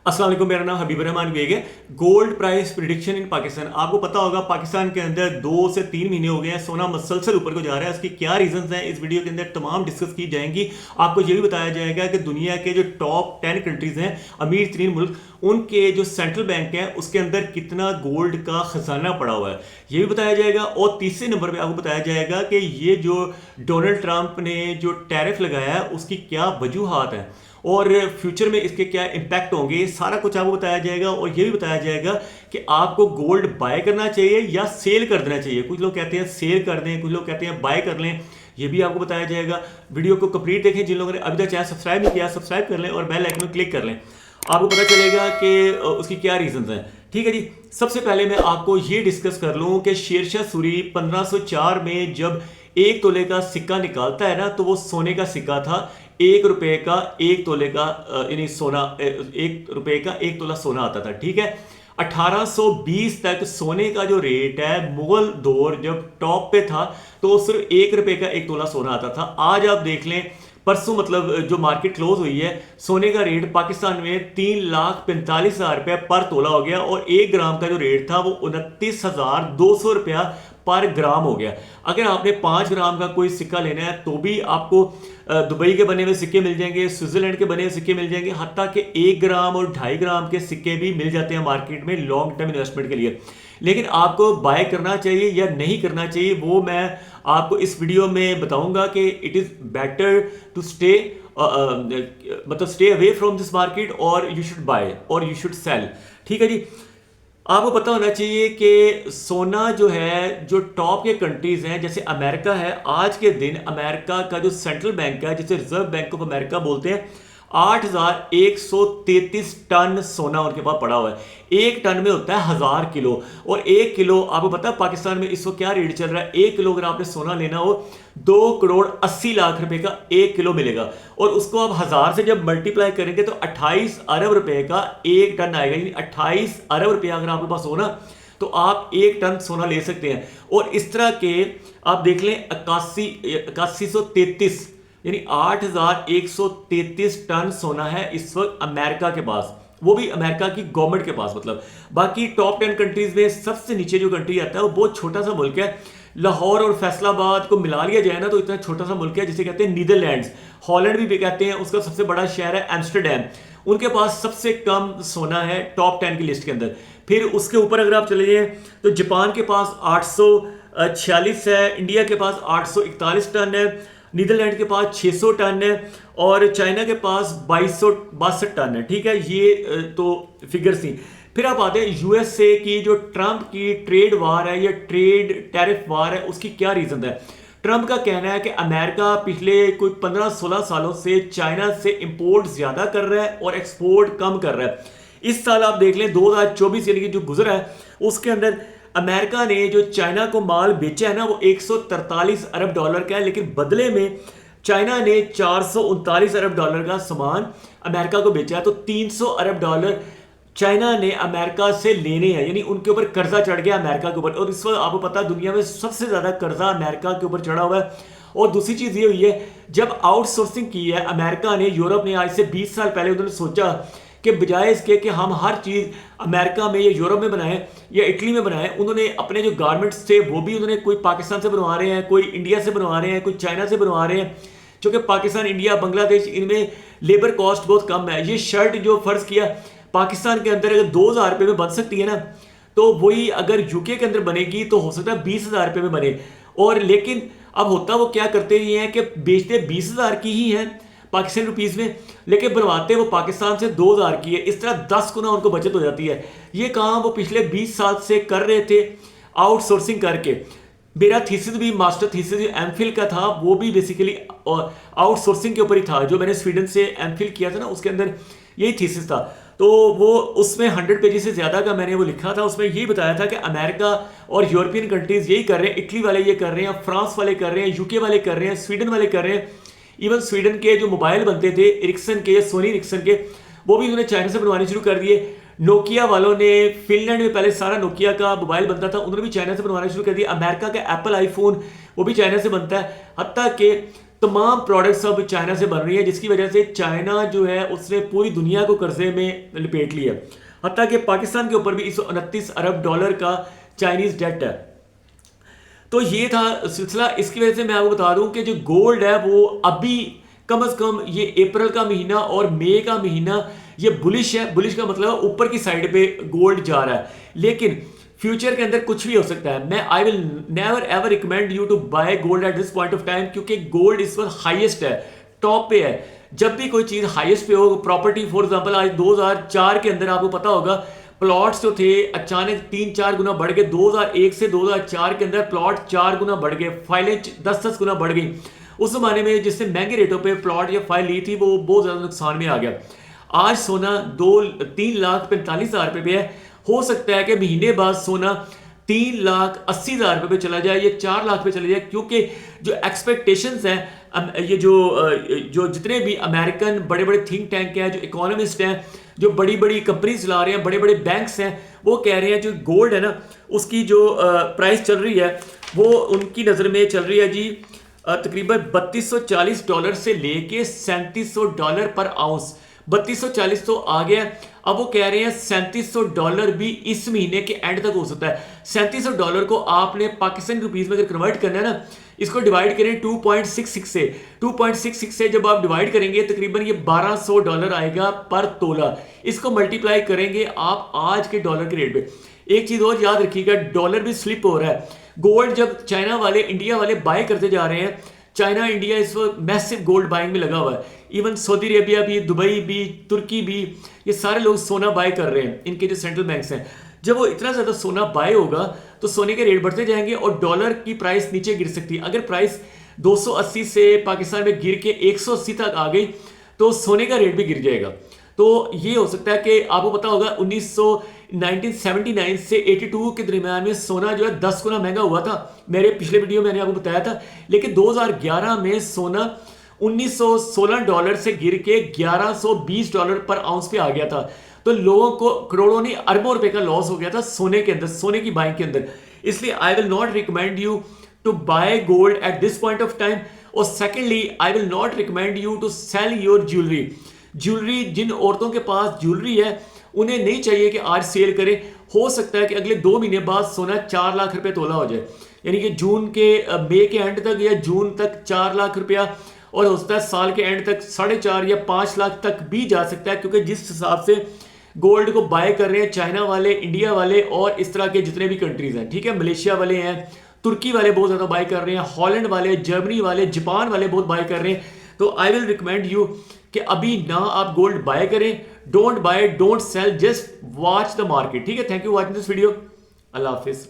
अस्सलाम वालेकुम, मेरा नाम हबीब रहमान बेग है। गोल्ड प्राइस प्रिडिक्शन इन पाकिस्तान। आपको पता होगा पाकिस्तान के अंदर 2 से 3 महीने हो गए हैं, सोना मुसलसल ऊपर को जा रहा है। इसकी क्या रीजंस हैं, इस वीडियो के अंदर तमाम डिस्कस की जाएंगी। आपको ये भी बताया जाएगा कि दुनिया के जो टॉप 10 कंट्रीज हैं, अमीर तरीन मुल्क, उनके जो सेंट्रल बैंक है उसके अंदर कितना गोल्ड का खजाना पड़ा हुआ है, ये भी बताया जाएगा। और तीसरे नंबर पे आपको बताया जाएगा कि ये जो डोनाल्ड ट्रंप ने जो टैरिफ लगाया है उसकी क्या वजूहात है और फ्यूचर में इसके क्या इम्पैक्ट होंगे, सारा कुछ आपको बताया जाएगा। और ये भी बताया जाएगा कि आपको गोल्ड बाय करना चाहिए या सेल कर देना चाहिए। कुछ लोग कहते हैं सेल कर दें, कुछ लोग कहते हैं बाय कर लें, ये भी आपको बताया जाएगा। वीडियो को कंप्लीट देखें। जिन लोगों ने अभी तक चैनल सब्सक्राइब नहीं किया सब्सक्राइब कर लें और बेल आइकन में क्लिक कर लें, आपको पता चलेगा कि उसकी क्या रीजंस हैं। ठीक है जी, सबसे पहले मैं आपको ये डिस्कस कर लूँ कि शेरशाह सूरी 1504 में जब 1 तोले का सिक्का निकालता है ना, तो वो सोने का सिक्का था। 1 रुपए का 1 तोले का यानी सोना, 1 रुपए का 1 तोला सोना आता था। ठीक है, 1820 तक सोने का जो रेट है, मुगल दौर जब टॉप पे था तो सिर्फ 1 रुपए का 1 तोला सोना आता था। आज आप देख लें, परसों मतलब जो मार्केट क्लोज हुई है, सोने का रेट पाकिस्तान में 3,45,000 रुपया पर तोला हो गया और 1 ग्राम का जो रेट था वो 29,200 रुपया पर ग्राम हो गया। अगर आपने 5 ग्राम का कोई सिक्का लेना है तो भी आपको दुबई के बने हुए सिक्के मिल जाएंगे, स्विट्जरलैंड के बने हुए सिक्के मिल जाएंगे, हत्ता कि 1 ग्राम और 2.5 ग्राम के सिक्के भी मिल जाते हैं मार्केट में लॉन्ग टर्म इन्वेस्टमेंट के लिए। लेकिन आपको बाय करना चाहिए या नहीं करना चाहिए वो मैं आपको इस वीडियो में बताऊंगा कि it is better to stay मतलब stay away from this market और यू शुड बाय और यू शुड सेल। ठीक है जी, आपको पता होना चाहिए कि सोना जो है, जो टॉप के कंट्रीज हैं जैसे अमेरिका है, आज के दिन अमेरिका का जो सेंट्रल बैंक है जिसे रिजर्व बैंक ऑफ अमेरिका बोलते हैं, 8,133 टन सोना उनके पास पड़ा हुआ है। 1 टन में होता है 1000 किलो और 1 किलो आपको पता है पाकिस्तान में इसको क्या रेट चल रहा है। 1 किलो अगर आपने सोना लेना हो 2,80,00,000 रुपए का 1 किलो मिलेगा और उसको आप 1000 से जब मल्टीप्लाई करेंगे तो 28 अरब रुपए का 1 टन आएगा। यानी 28 अरब रुपया अगर आपके पास हो ना तो आप 1 टन सोना ले सकते हैं। और इस तरह के आप देख लें 8133 यानी 8,133 टन सोना है इस वक्त अमेरिका के पास, वो भी अमेरिका की गवर्नमेंट के पास। मतलब बाकी टॉप 10 कंट्रीज में सबसे नीचे जो कंट्री आता है वो बहुत छोटा सा मुल्क है। लाहौर और फैसलाबाद को मिला लिया जाए ना तो इतना छोटा सा मुल्क है जिसे कहते हैं नीदरलैंड्स, हॉलैंड भी कहते हैं। उसका सबसे बड़ा शहर है एम्स्टरडैम, उनके पास सबसे कम सोना है टॉप 10 की लिस्ट के अंदर। फिर उसके ऊपर अगर आप चले जाएं तो जापान के पास 846 है, इंडिया के पास 841 टन है, नीदरलैंड के पास 600 टन है और चाइना के पास 2262 टन है। ठीक है, ये तो फिगर्स थी। फिर आप आते हैं यूएसए की जो ट्रंप की ट्रेड वार है या ट्रेड टैरिफ वार है, उसकी क्या रीजन है। ट्रंप का कहना है कि अमेरिका पिछले कोई 15-16 सालों से चाइना से इंपोर्ट ज्यादा कर रहा है और एक्सपोर्ट कम कर रहा है। इस साल आप देख लें 2024 यानी कि जो गुजरा है उसके अंदर अमेरिका ने जो चाइना को माल बेचा है ना वो 143 अरब डॉलर का है, लेकिन बदले में चाइना ने 439 अरब डॉलर का सामान अमेरिका को बेचा है। तो 300 अरब डॉलर चाइना ने अमेरिका से लेने हैं, यानी उनके ऊपर कर्जा चढ़ गया अमेरिका के ऊपर। और इस वक्त आपको पता है दुनिया में सबसे ज्यादा कर्जा अमेरिका के ऊपर चढ़ा हुआ है। और दूसरी चीज ये हुई है, जब आउटसोर्सिंग की है अमेरिका ने, यूरोप ने आज से 20 साल पहले उन्होंने सोचा कि बजाय इसके कि हम हर चीज अमेरिका में या यूरोप में बनाएं या इटली में बनाएं, उन्होंने अपने जो गारमेंट्स थे वो भी उन्होंने कोई पाकिस्तान से बनवा रहे हैं, कोई इंडिया से बनवा रहे हैं, कोई चाइना से बनवा रहे हैं। क्योंकि पाकिस्तान, इंडिया, बांग्लादेश, इनमें लेबर कॉस्ट बहुत कम है। ये शर्ट जो फर्ज किया पाकिस्तान के अंदर अगर 2,000 रुपये में बन सकती है ना, तो वही अगर यूके के अंदर बनेगी तो हो सकता है 20,000 रुपये में बने। और लेकिन अब होता वो क्या करते ये हैं कि बेचते 20,000 की ही है पाकिस्तानी रुपीस में, लेकिन बनवाते वो पाकिस्तान से 2,000 की है। इस तरह 10 गुना उनको बचत हो जाती है। ये काम वो पिछले 20 साल से कर रहे थे आउटसोर्सिंग करके। मेरा थीसिस भी, मास्टर थीसिस जो एमफिल का था, वो भी बेसिकली आउटसोर्सिंग के ऊपर ही था। जो मैंने स्वीडन से एमफिल किया था ना, उसके अंदर यही थीसिस था। तो वो उसमें 100 पेजेस से ज्यादा का मैंने वो लिखा था। उसमें यही बताया था कि अमेरिका और यूरोपियन कंट्रीज यही कर रहे हैं, इटली वाले ये कर रहे हैं, फ्रांस वाले कर रहे हैं, यूके वाले कर रहे हैं, स्वीडन वाले कर रहे हैं। इवन स्वीडन के जो मोबाइल बनते थे एरिक्सन के या सोनी एरिक्सन के, वो भी उन्होंने चाइना से बनवाने शुरू कर दिए। नोकिया वालों ने, फिनलैंड में पहले सारा नोकिया का मोबाइल बनता था, उन्होंने भी चाइना से बनवाना शुरू कर दिया। अमेरिका का एप्पल आईफोन वो भी चाइना से बनता है। हत्ता कि तमाम प्रोडक्ट्स अब चाइना से बन रही है, जिसकी वजह से चाइना जो है उसने पूरी दुनिया को कर्जे में लपेट लिया। हत्ता कि पाकिस्तान के ऊपर भी 129 अरब डॉलर का चाइनीज डेट है। तो ये था सिलसिला। इसकी वजह से मैं आपको बता दूं कि जो गोल्ड है वो अभी कम से कम ये अप्रैल का महीना और मई का महीना ये बुलिश है। बुलिश का मतलब ऊपर की साइड पे गोल्ड जा रहा है, लेकिन फ्यूचर के अंदर कुछ भी हो सकता है। मैं I will never ever recommend you to buy gold at this point of time, क्योंकि गोल्ड इस वक्त हाईएस्ट है, टॉप पे है। जब भी कोई चीज हाईएस्ट पे हो, प्रॉपर्टी फॉर एग्जांपल आज 2004 के अंदर आपको पता होगा प्लॉट्स जो थे अचानक 3-4 गुना बढ़ गए। 2001 से 2004 के अंदर प्लॉट 4 गुना बढ़ गए, फाइलें 10-10 गुना बढ़ गई। उस जमाने में जिससे महंगे रेटों पे प्लॉट या फाइल ली थी वो बहुत ज्यादा नुकसान में आ गया। आज सोना 3,45,000 रुपए पे है। हो सकता है कि महीने बाद सोना 3,80,000 रुपए पे चला जाए या 4 लाख पे चला जाए, क्योंकि जो एक्सपेक्टेशंस हैं, ये जो जितने भी अमेरिकन बड़े बड़े थिंक टैंक हैं, जो इकोनॉमिस्ट हैं, जो बड़ी बड़ी कंपनी चला रहे हैं, बड़े बड़े बैंक्स हैं, वो कह रहे हैं जो गोल्ड है ना उसकी जो प्राइस चल रही है वो उनकी नज़र में चल रही है जी तकरीबन $3240 से लेके $3700 पर आउंस। 3240 तो आ गया, अब वो कह रहे हैं $3700 भी इस महीने के एंड तक हो सकता है। $3700 को आपने पाकिस्तान रुपीज में अगर कन्वर्ट करना है ना, इसको डिवाइड करें 2.66 से। 2.66 से जब आप डिवाइड करेंगे तकरीबन ये $1200 आएगा पर तोला। इसको मल्टीप्लाई करेंगे आप आज के डॉलर के रेट पे। एक चीज और याद रखिएगा, डॉलर भी स्लिप हो रहा है। गोल्ड जब चाइना वाले इंडिया वाले बाय करते जा रहे हैं, चाइना इंडिया इस वक्त मैसिव गोल्ड बाइंग में लगा हुआ है। इवन सऊदी अरेबिया भी, दुबई भी, तुर्की भी, ये सारे लोग सोना बाय कर रहे हैं, इनके जो सेंट्रल बैंक्स हैं। जब वो इतना ज्यादा सोना बाय होगा तो सोने के रेट बढ़ते जाएंगे और डॉलर की प्राइस नीचे गिर सकती है। अगर प्राइस 280 से पाकिस्तान में गिर के 180 तक आ गई तो सोने का रेट भी गिर जाएगा। तो ये हो सकता है कि आपको पता होगा 1979 से 82 के दरमियान में सोना जो है 10 गुना महंगा हुआ था। मेरे पिछले वीडियो में मैंने आपको बताया था। लेकिन 2011 में सोना $1916 से गिर के $1120 पर आउंस पे आ गया था। तो लोगों को करोड़ों नहीं अरबों रुपए का लॉस हो गया था सोने के अंदर, सोने की बाइंग के अंदर। इसलिए I will not recommend you to buy gold at this point of time. और secondly I will not recommend you to sell your jewellery. जिन औरतों के पास ज्वेलरी है उन्हें नहीं चाहिए कि आज सेल करें। हो सकता है कि अगले 2 महीने बाद सोना 4 लाख रुपए तोला हो जाए, यानी कि जून के मई के एंड तक या जून तक 4 लाख रुपया, और हो सकता है साल के एंड तक 4.5 या 5 लाख तक भी जा सकता है, क्योंकि जिस हिसाब से गोल्ड को बाय कर रहे हैं चाइना वाले, इंडिया वाले और इस तरह के जितने भी कंट्रीज हैं, ठीक है, मलेशिया वाले हैं, तुर्की वाले बहुत ज्यादा बाय कर रहे हैं, हॉलैंड वाले, जर्मनी वाले, जापान वाले बहुत बाय कर रहे हैं। तो आई विल रिकमेंड यू कि अभी ना आप गोल्ड बाय करें। Don't buy, don't sell, just watch the market. ठीक है, thank you watching this video. Allah Hafiz.